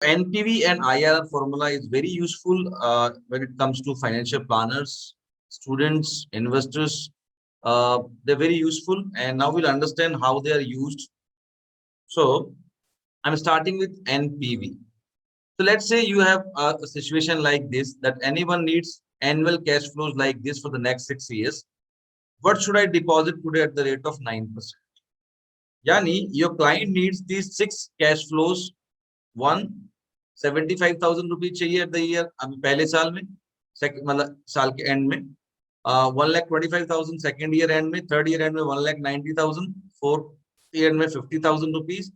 NPV and IRR formula is very useful when it comes to financial planners, students, investors. They're very useful, and now we'll understand how they are used. So I'm starting with NPV. So let's say you have a situation like this, that anyone needs annual cash flows like this for the next 6 years. What should I deposit today at the rate of 9%? Yani, your client needs these six cash flows. One, 75,000 rupees चाहिए at the year, अभी पहले साल में, मतलब साल के and में, 1,25,000 second year and में, थर्ड ईयर एंड में 1,90,000, फोर्थ ईयर में 50,000 rupees,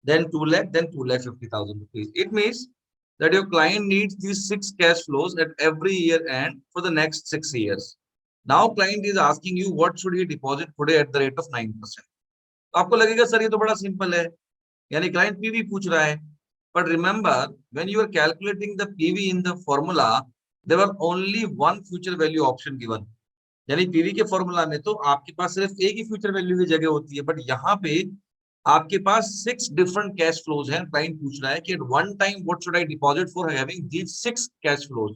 then 2 lakh, then 2,50,000 rupees. It means that your client needs these six cash flows at every year end for the next 6 years. Now client is asking you what should you deposit today at the rate of 9%. तो आपको लगेगा sir ये तो बड़ा simple है, यानी client PV पूछ रहा है. But remember, when you are calculating the PV in the formula, there were only one future value option given. यानी पीवी के फॉर्मूला में तो आपके पास सिर्फ एक ही फ्यूचर वैल्यू की जगह होती है, बट यहाँ पे आपके पास 6 डिफरेंट कैश फ्लोज हैं. क्लाइंट पूछ रहा है कि at one time what should I deposit for having these 6 cash flows.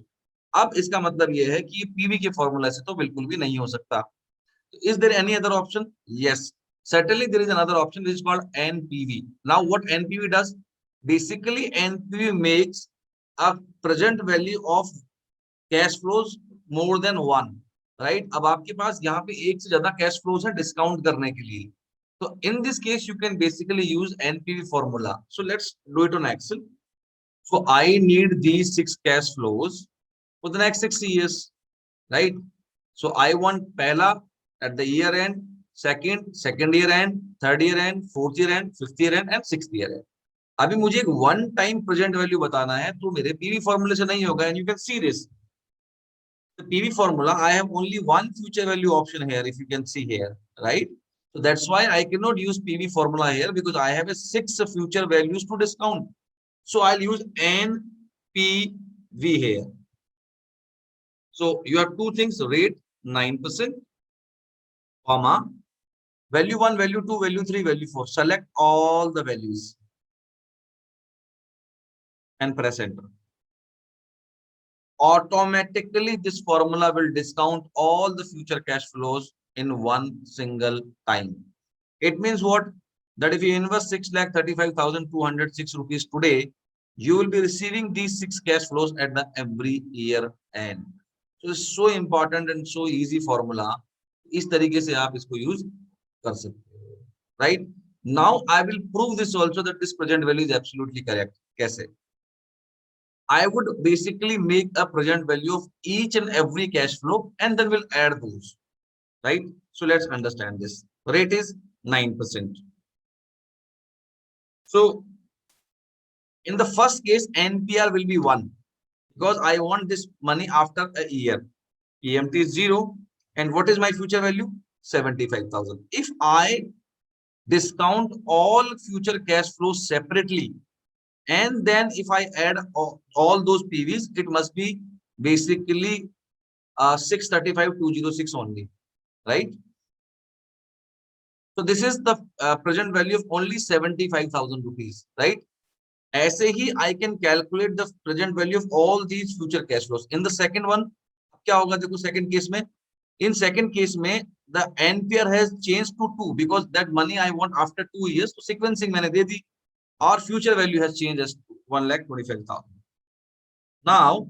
अब इसका मतलब ये है कि पीवी के फॉर्मूला से तो बिल्कुल भी नहीं हो सकता. Is there any other option? Yes, certainly there is another option which is called NPV. Now what NPV does? Basically NPV makes a present value of cash flows more than one, right? अब आपके पास यहाँ पे एक से ज्यादा cash flows है discount करने के लिए. So in this case you can basically use NPV formula. So let's do it on Excel. So I need these 6 cash flows for the next 6 years, right? So I want पहला at the year end, second year end, third year end, fourth year end, fifth year end and sixth year end. अभी मुझे एक one time present value बताना है, तो मेरे PV फॉर्मूले से नहीं होगा. And you can see this, the PV formula, I have only one future value option here, if you can see here, right? So that's why I cannot use PV formula here, because I have a 6 future values to discount. So I'll use NPV here. So you have two things, rate 9%, comma, value 1, value 2, value 3, value 4. Select all the values and press enter. Automatically this formula will discount all the future cash flows in one single time. It means what? That if you invest 6,35,206 rupees today, you will be receiving these 6 cash flows at the every year end. So it's so important and so easy formula. इस तरीके से आप इसको use कर सकते हो, right? Now I will prove this also that this present value is absolutely correct. कैसे? I would basically make a present value of each and every cash flow and then we'll add those, right? So let's understand this. Rate is 9%. So in the first case, NPR will be 1 because I want this money after a year. EMT is 0. And what is my future value? 75,000. If I discount all future cash flows separately, and then if I add all those PVs, it must be basically 635,206 only, right? So this is the present value of only 75,000 rupees, right? ऐसे ही I can calculate the present value of all these future cash flows. In the second one, क्या होगा? देखो second case में, in second case में the NPR has changed to 2 because that money I want after 2 years. तो sequencing मैंने दे दी. Our future value has changed as 1,25,000. Now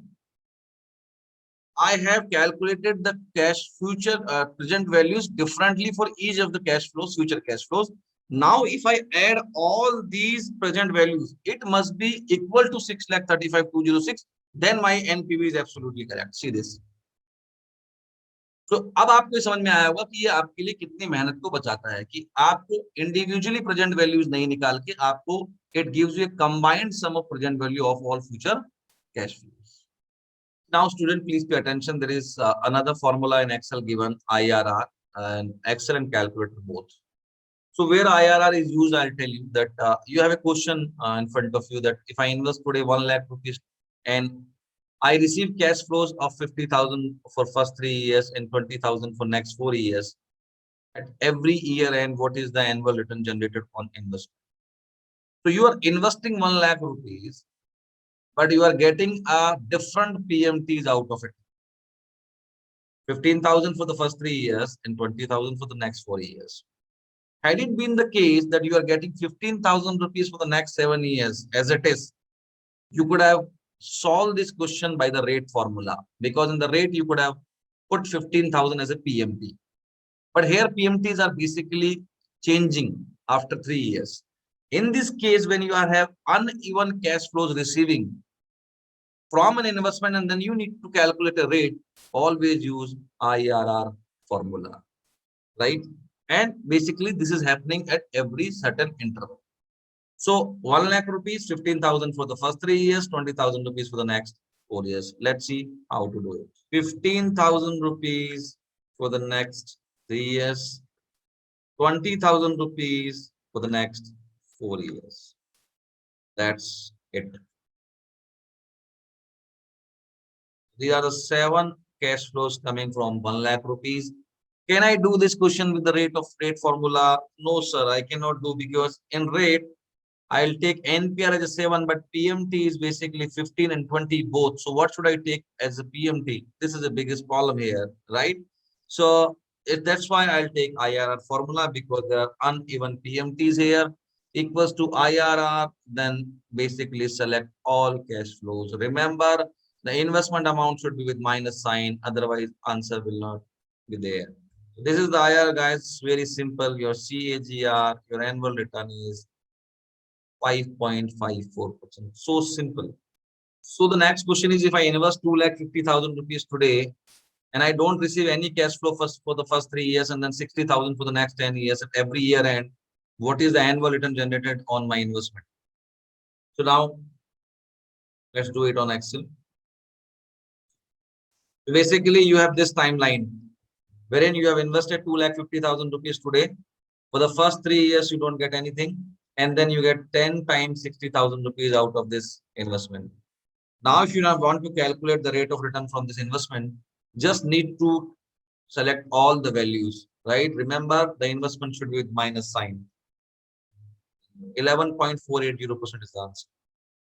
I have calculated the cash future present values differently for each of the cash flows, future cash flows. Now if I add all these present values, it must be equal to 6,35,206. Then my NPV is absolutely correct. See this. तो अब आपको समझ में आया होगा कि ये आपके लिए कितनी मेहनत को बचाता है कि आपको इंडिविजुअली प्रेजेंट वैल्यूज नहीं निकाल के आपको it gives you a combined sum of present value of all future cash flows. Now student, please pay attention. There is another formula in Excel given, IRR, and Excel and calculator both. So where IRR is used, I'll tell you that you have a question in front of you that if I invest today 1 lakh rupees and I receive cash flows of 50,000 for first 3 years and 20,000 for next 4 years. At every year end, what is the annual return generated on investment? So you are investing 1 lakh rupees but you are getting a different PMTs out of it. 15,000 for the first 3 years and 20,000 for the next 4 years. Had it been the case that you are getting 15,000 rupees for the next 7 years as it is, you could have solved this question by the rate formula, because in the rate you could have put 15,000 as a PMT. But here PMTs are basically changing after 3 years. In this case, when you have uneven cash flows receiving from an investment and then you need to calculate a rate, always use IRR formula, right? And basically this is happening at every certain interval. So 1 lakh rupees, 15,000 for the first 3 years, 20,000 rupees for the next 4 years. Let's see how to do it. 15,000 rupees for the next 3 years, 20,000 rupees for the next 4 years. That's it. These are the 7 cash flows coming from 1 lakh rupees. Can I do this question with the rate formula? No, sir, I cannot do, because in rate, I'll take NPR as a 7, but PMT is basically 15 and 20 both. So what should I take as a PMT? This is the biggest problem here, right? So that's why I'll take IRR formula, because there are uneven PMTs here. Equals to IRR, then basically select all cash flows. Remember, the investment amount should be with minus sign, otherwise answer will not be there. This is the IRR, guys. Very simple. Your CAGR, your annual return is 5.54%. So simple. So the next question is, if I invest 2,50,000 rupees today and I don't receive any cash flow for the first 3 years and then 60,000 for the next 10 years at every year end, what is the annual return generated on my investment? So now let's do it on Excel. Basically, you have this timeline wherein you have invested 2,50,000 rupees today. For the first 3 years, you don't get anything. And then you get 10 times 60,000 rupees out of this investment. Now, if you now want to calculate the rate of return from this investment, just need to select all the values, right? Remember, the investment should be with minus sign. 11.480% is the answer.